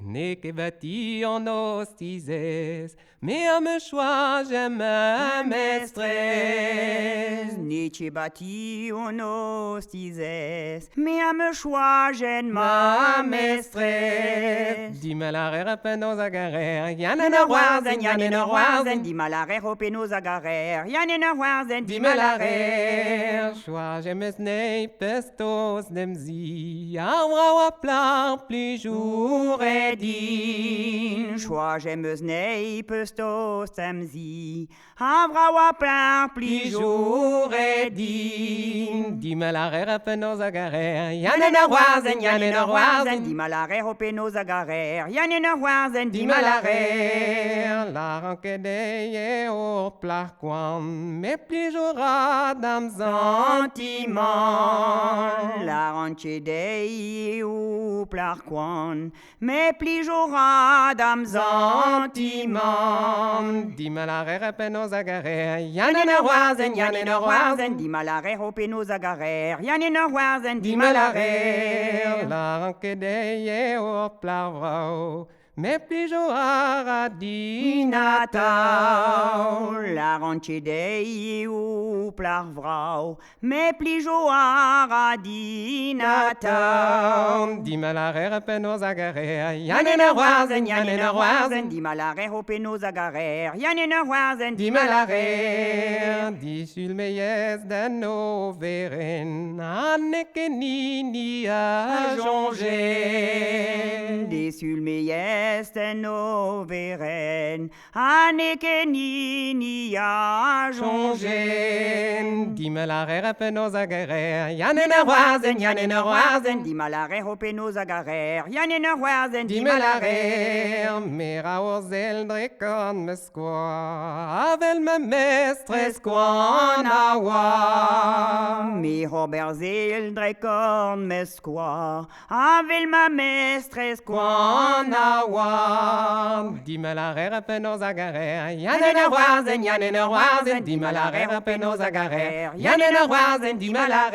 Ne que bâti en hostizes, mais à me choix j'aime un mestresse. Nici bâti on hostizes, mais à me choix j'aime Ma ma mestresse. Dis-moi la repenos agarrer, y'en a Yanina no warzen, yanina warzen, warzen. di malare hopenos agarer. Yanina warzen, di Dis-moi la malare. choix j'aime snei pestos demzi, avra wa plar plus jour et din. Choix j'aime snei pestos temzi. Avra wa plein pli jour et din. Dis-moi la repenos agarrer, y'en a Yanina no warzen, yanina yanina warzen. warzen, di malare hopenos agarer. Yanina warzen, di Dis-moi la malare. la ranquede au plaquan, mais plus j'aurai d'âme sentiment. La ranche dei u plarquan, me plijora dam sentiment. Dis-moi la repenos agarrer, Yanina warzen, yanina warzen, di malare hopenos agarer. Yanina warzen, di Dis-moi la malare. la ranquede au plavro, mais plus j'aurai Dinatau, la ranche dei u plarvrau, me plijora dinatau. Dis-moi la repenos agarrer, Yanina warzen, di malare hopenos agarer. Yanina warzen, di Dis-moi la malare. disul meyes den overen, anneke nini a jonge. Desul me yesten overen, aneke nini a jonge. Dis-moi la repenos agarrer, yanena wazen, yanena wazen. di malare hopenos agarer. Yanina warzen, di Dis-moi la malare. mera ozel drekon me squoa, avel me mestre squan awa. Mi hoberzel drekorn mesqua, avel ma mestres Quan awa. Dis-moi la repenos agarrer, yanena wazen, yanena wazen. Dis-moi la repenos agarrer, yanena wazen, dis-moi la